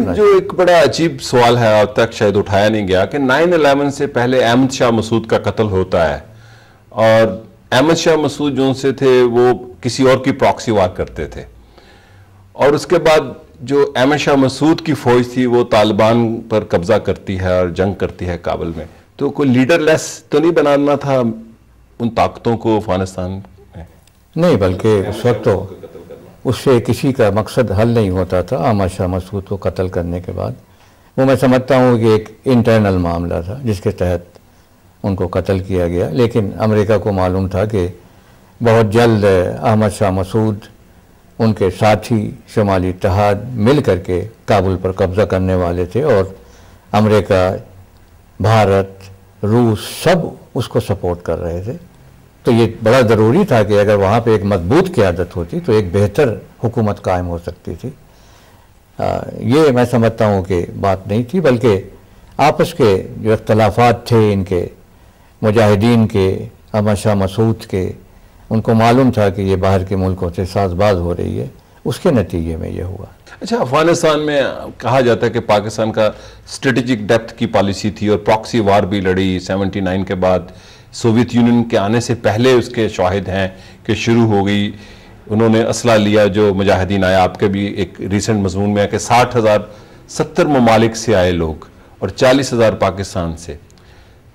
करना। जो एक बड़ा अजीब सवाल है, अब तक शायद उठाया नहीं गया, कि 9/11 से पहले अहमद शाह मसूद का कत्ल होता है और अहमद शाह मसूद जो से थे वो किसी और की प्रॉक्सी वार करते थे, और उसके बाद जो अहमद शाह मसूद की फौज थी वो तालिबान पर कब्जा करती है और जंग करती है काबुल में। तो कोई लीडरलेस तो नहीं बनाना था उन ताकतों को अफगानिस्तान में? नहीं, बल्कि उस वक्त तो उससे किसी का मकसद हल नहीं होता था। अहमद शाह मसूद को कत्ल करने के बाद वो मैं समझता हूँ कि एक इंटरनल मामला था जिसके तहत उनको कत्ल किया गया। लेकिन अमेरिका को मालूम था कि बहुत जल्द अहमद शाह मसूद, उनके साथी शुमाली इत्तेहाद मिल करके काबुल पर कब्ज़ा करने वाले थे, और अमेरिका, भारत, रूस सब उसको सपोर्ट कर रहे थे। तो ये बड़ा ज़रूरी था कि अगर वहाँ पे एक मजबूत क़यादत होती तो एक बेहतर हुकूमत कायम हो सकती थी। ये मैं समझता हूँ कि बात नहीं थी, बल्कि आपस के जो इख्तलाफात थे इनके, मुजाहिदीन के, अहमद शाह मसूद के, उनको मालूम था कि ये बाहर के मुल्कों से साजबाज हो रही है, उसके नतीजे में ये हुआ। अच्छा, अफगानिस्तान में कहा जाता है कि पाकिस्तान का स्ट्रेटेजिक डेप्थ की पॉलिसी थी और प्रॉक्सी वार भी लड़ी 79 के बाद। सोवियत यूनियन के आने से पहले उसके शाहिद हैं कि शुरू हो गई, उन्होंने असला लिया जो मुजाहिदीन आया। आपके भी एक रिसेंट मजमून में है कि 60,000 70 ममालिक से आए लोग और 40,000 पाकिस्तान से।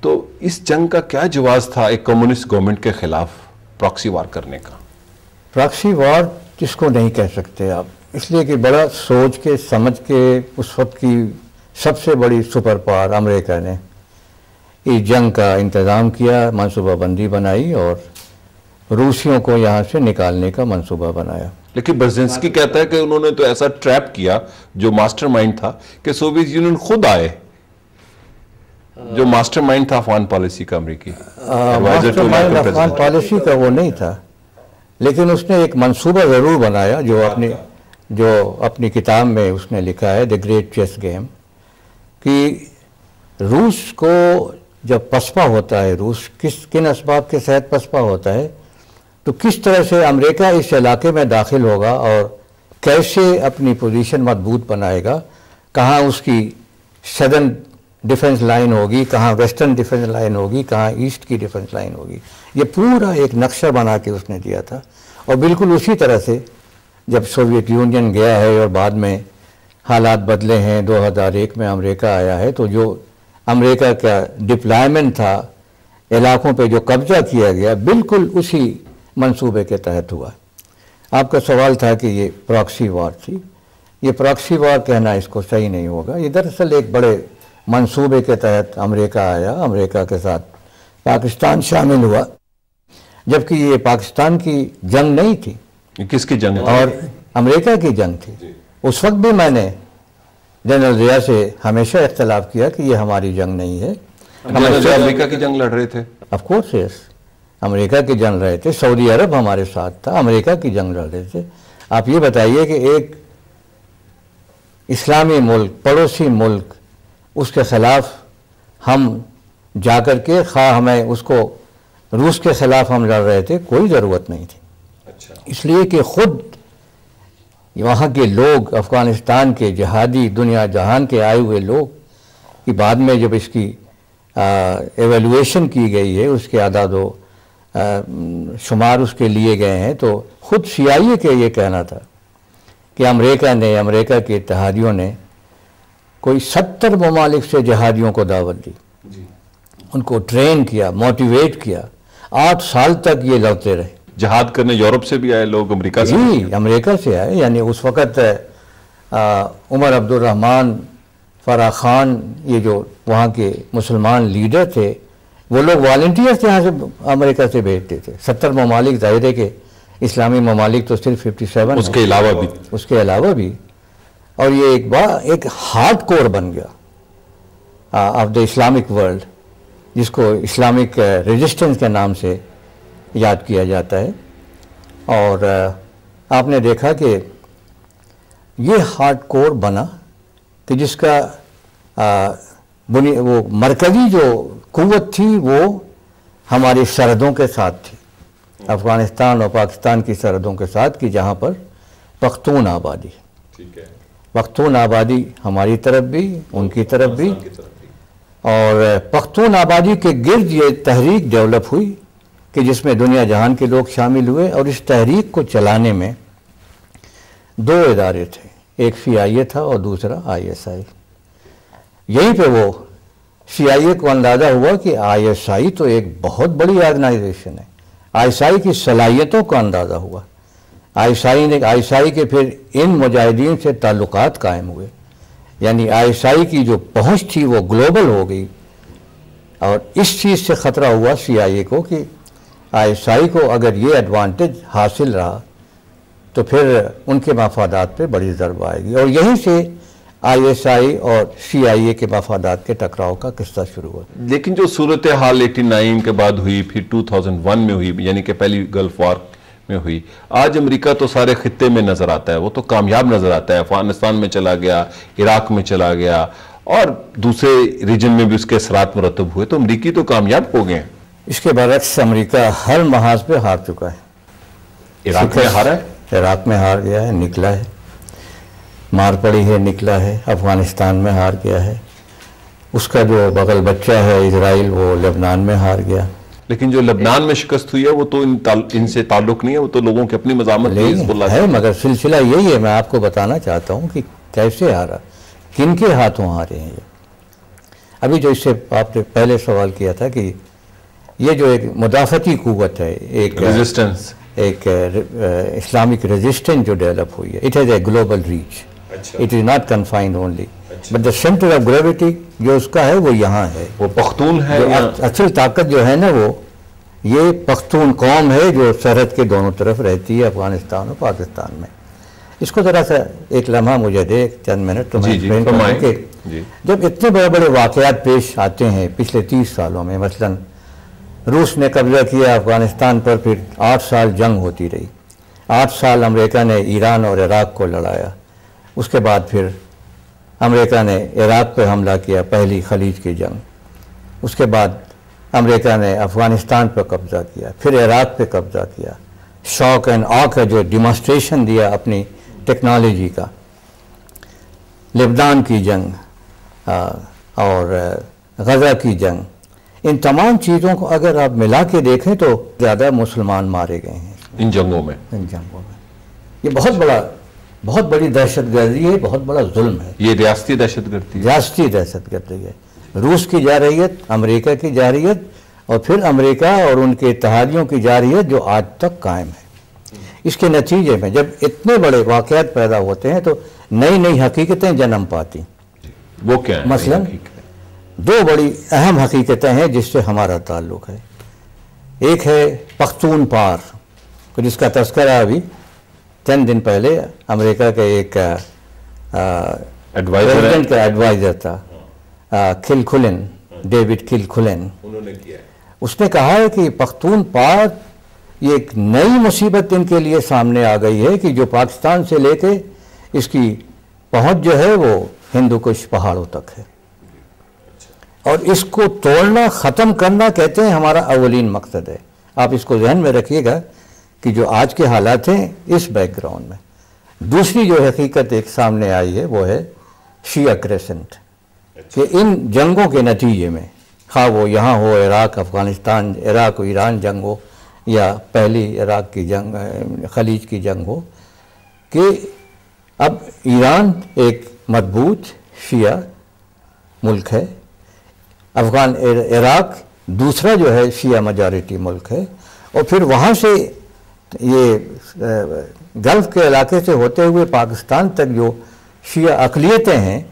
तो इस जंग का क्या जवाब था एक कम्युनिस्ट गवर्नमेंट के खिलाफ प्रॉक्सी वार करने का? प्रॉक्सी वार जिसको नहीं कह सकते आप, इसलिए कि बड़ा सोच के समझ के उस वक्त की सबसे बड़ी सुपर पावर अमेरिका ने इस जंग का इंतज़ाम किया, मनसूबाबंदी बनाई और रूसियों को यहाँ से निकालने का मंसूबा बनाया। लेकिन ब्रेज़िन्स्की कहता है कि उन्होंने तो ऐसा ट्रैप किया, जो मास्टरमाइंड था, कि सोवियत यूनियन खुद आए, जो मास्टरमाइंड था अफगान पॉलिसी का, अमेरिकी मास्टरमाइंड अफगान पॉलिसी का वो नहीं था, लेकिन उसने एक मंसूबा ज़रूर बनाया जो अपनी किताब में उसने लिखा है, द ग्रेट चेस गेम, कि रूस को जब पसपा होता है, रूस किन असबाब के तहत पसपा होता है, तो किस तरह से अमेरिका इस इलाके में दाखिल होगा और कैसे अपनी पोजीशन मजबूत बनाएगा, कहाँ उसकी सदर्न डिफेंस लाइन होगी, कहाँ वेस्टर्न डिफेंस लाइन होगी, कहाँ ईस्ट की डिफेंस लाइन होगी। ये पूरा एक नक्शा बना के उसने दिया था। और बिल्कुल उसी तरह से जब सोवियत यूनियन गया है और बाद में हालात बदले हैं, 2001 में अमेरिका आया है, तो जो अमेरिका का डिप्लॉयमेंट था, इलाकों पे जो कब्जा किया गया, बिल्कुल उसी मंसूबे के तहत हुआ। आपका सवाल था कि ये प्रॉक्सी वार थी। ये प्रॉक्सी वार कहना इसको सही नहीं होगा। ये दरअसल एक बड़े मंसूबे के तहत अमेरिका आया, अमेरिका के साथ पाकिस्तान शामिल हुआ, जबकि ये पाकिस्तान की जंग नहीं थी। किसकी जंग? और अमेरिका की जंग थी। उस वक्त भी मैंने जनरल जिया से हमेशा इख्तलाफ किया कि ये हमारी जंग नहीं है। अमेरिका की जंग लड़ रहे थे। ऑफ कोर्स यस, अमेरिका की जंग रहे थे। सऊदी अरब हमारे साथ था, अमेरिका की जंग लड़ रहे थे। आप ये बताइए कि एक इस्लामी मुल्क, पड़ोसी मुल्क, उसके खिलाफ हम जाकर के हमें उसको रूस के खिलाफ हम लड़ रहे थे, कोई ज़रूरत नहीं थी। अच्छा। इसलिए कि खुद वहाँ के लोग, अफ़गानिस्तान के जिहादी, दुनिया जहान के आए हुए लोग, कि बाद में जब इसकी एवेलुएशन की गई है, उसके आदादो शुमार उसके लिए गए हैं, तो ख़ुद CIA के ये कहना था कि अमेरिका के इत्तेहादियों ने कोई 70 ममालिक से जिहादियों को दावत दी, उनको ट्रेन किया, मोटिवेट किया। 8 साल तक ये लड़ते रहे। जहाद करने यूरोप से भी आए लोग, अमेरिका से? जी, अमेरिका से आए। यानी उस वक़्त उमर अब्दुर्रहमान, फराह खान, ये जो वहाँ के मुसलमान लीडर थे, वो लोग वॉलंटियर्स यहाँ से अमेरिका से भेजते थे। 70 ममालिक, ज़ाहिर है कि इस्लामी ममालिक तो सिर्फ 57, उसके अलावा भी। और ये एक हार्ड कोर बन गया ऑफ द इस्लामिक वर्ल्ड, जिसको इस्लामिक रेजिस्टेंस के नाम से याद किया जाता है। और आपने देखा कि ये हार्ड कोर बना कि जिसका वो मरकज़ी जो कुव्वत थी वो हमारी सरहदों के साथ थी, अफ़गानिस्तान और पाकिस्तान की सरहदों के साथ, कि जहाँ पर पख्तून आबादी है। ठीक है। पख्तून आबादी हमारी तरफ भी, उनकी तरफ भी, और पख्तून आबादी के गिर्द ये तहरीक डेवलप हुई कि जिसमें दुनिया जहान के लोग शामिल हुए, और इस तहरीक को चलाने में दो इदारे थे, एक CIA था और दूसरा ISI। यहीं पे वो CIA को अंदाज़ा हुआ कि ISI तो एक बहुत बड़ी ऑर्गेनाइजेशन है। ISI की सलाहियतों का अंदाज़ा हुआ। ISI के फिर इन मुजाहिदीन से ताल्लुकात कायम हुए, यानी ISI की जो पहुंच थी वो ग्लोबल हो गई। और इस चीज़ से ख़तरा हुआ CIA को कि ISI को अगर ये एडवांटेज हासिल रहा तो फिर उनके मफादात पे बड़ी ज़रब आएगी, और यहीं से ISI और CIA के मफादात के टकराव का किस्सा शुरू हुआ। लेकिन जो सूरत हाल 89 के बाद हुई, फिर 2001 में हुई, यानी कि पहली गल्फ वॉर में हुई, आज अमेरिका तो सारे खित्ते में नजर आता है, वो तो कामयाब नजर आता है। अफगानिस्तान में चला गया, इराक में चला गया, और दूसरे रीजन में भी उसके असरात मुरतब हुए, तो अमरीकी तो कामयाब हो गए हैं। इसके बरक्स अमेरिका हर महाज पे हार चुका है। इराक में हारा है, इराक में हार गया है, निकला है, मार पड़ी है, निकला है। अफगानिस्तान में हार गया है, उसका जो बगल बच्चा है इजराइल, वो लेबनान में हार गया। लेकिन जो लेबनान में शिकस्त हुई है वो तो इनसे ताल्लुक नहीं है, वो तो लोगों की अपनी मज़ामत है, मगर सिलसिला यही है। मैं आपको बताना चाहता हूँ कि कैसे हारा, किन के हाथों हारे हैं ये। अभी जो इससे आपने पहले सवाल किया था कि ये जो एक मुदाफ़ती कुव्वत है, एक रेजिस्टेंस, एक इस्लामिक रेजिस्टेंस जो डेवलप हुई है, it has a global reach, it is not confined only, but the centre of gravity जो उसका है वो यहाँ है। वो पख्तून है, असल ताकत जो है ना वो ये पख्तून कौम है जो सरहद के दोनों तरफ रहती है, अफगानिस्तान और पाकिस्तान में। इसको ज़रा सा एक लम्हा मुझे दे, चंद मिनट तो मैं एक्सप्लेन करूँ कि जब इतने बड़े बड़े वाक़यात पेश आते हैं पिछले 30 सालों में, मसलन रूस ने कब्जा किया अफगानिस्तान पर, फिर 8 साल जंग होती रही, 8 साल अमेरिका ने ईरान और इराक को लड़ाया, उसके बाद फिर अमेरिका ने इराक पर हमला किया, पहली खलीज की जंग, उसके बाद अमेरिका ने अफगानिस्तान पर कब्जा किया, फिर इराक पे कब्जा किया, शॉक एंड ऑ का जो डिमॉन्स्ट्रेशन दिया अपनी टेक्नोलॉजी का, लेबनान की जंग और गज़ा की जंग, इन तमाम चीज़ों को अगर आप मिला के देखें तो ज़्यादा मुसलमान मारे गए हैं इन जंगों में। ये बहुत बड़ी दहशतगर्दी है, बहुत बड़ा जुल्म है। ये रियासती दहशतगर्दी है, रियासती दहशतगर्दी है। रूस की जारहियत, अमेरिका की जारहियत, और फिर अमेरिका और उनके इत्तेहादियों की जारहियत जो आज तक कायम है। इसके नतीजे में जब इतने बड़े वाक़यात पैदा होते हैं तो नई नई हकीकतें जन्म पाती। वो क्या है? मसलन 2 बड़ी अहम हकीकतें हैं जिससे हमारा ताल्लुक़ है। एक है पख्तून पार, जिसका तस्करा अभी चंद दिन पहले अमेरिका के एक प्रेसिडेंट का एडवाइज़र था, खिलखुलिन, डेविड खिलखुलिन, उन्होंने किया है। उसने कहा है कि पख्तून पार ये एक नई मुसीबत इनके लिए सामने आ गई है कि जो पाकिस्तान से लेके इसकी पहुंच जो है वो हिंदू कुश पहाड़ों तक है, और इसको तोड़ना, ख़त्म करना कहते हैं हमारा अवलीन मकसद है। आप इसको जहन में रखिएगा कि जो आज के हालात हैं इस बैकग्राउंड में। दूसरी जो हकीकत एक सामने आई है वो है शिया क्रेसेंट, कि इन जंगों के नतीजे में, खा वो यहाँ हो इराक अफगानिस्तान, इराक और ईरान जंग हो, या पहली इराक की जंग, खलीज की जंग हो, कि अब ईरान एक मजबूत शिया मुल्क है, इराक दूसरा जो है शिया मेजॉरिटी मुल्क है, और फिर वहाँ से ये गल्फ़ के इलाके से होते हुए पाकिस्तान तक जो शिया अक़लियतें हैं,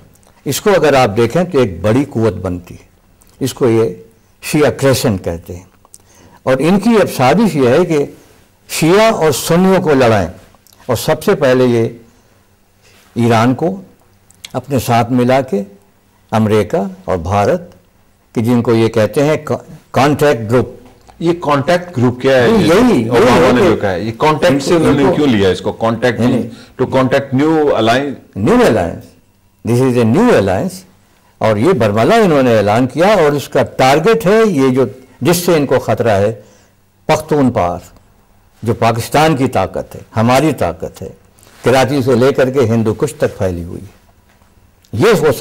इसको अगर आप देखें तो एक बड़ी क़ुव्वत बनती है। इसको ये शिया क्रेसेंट कहते हैं, और इनकी अब साजिश ये है कि शिया और सुन्नियों को लड़ाएं, और सबसे पहले ये ईरान को अपने साथ मिला के अमेरिका और भारत, कि जिनको ये कहते हैं कॉन्टैक्ट ग्रुप। ये कॉन्टैक्ट ग्रुप क्या है? यही उन्होंने जो कहा है, ये कॉन्टैक्ट से उन्होंने क्यों लिया इसको? Contact to contact new alliance, this is a new alliance, और ये बरमला इन्होंने ऐलान किया, और इसका टारगेट है ये जो जिससे इनको ख़तरा है पख्तून पार, जो पाकिस्तान की ताकत है, हमारी ताकत है, कराची से लेकर के हिंदू कुश तक फैली हुई है। ये वो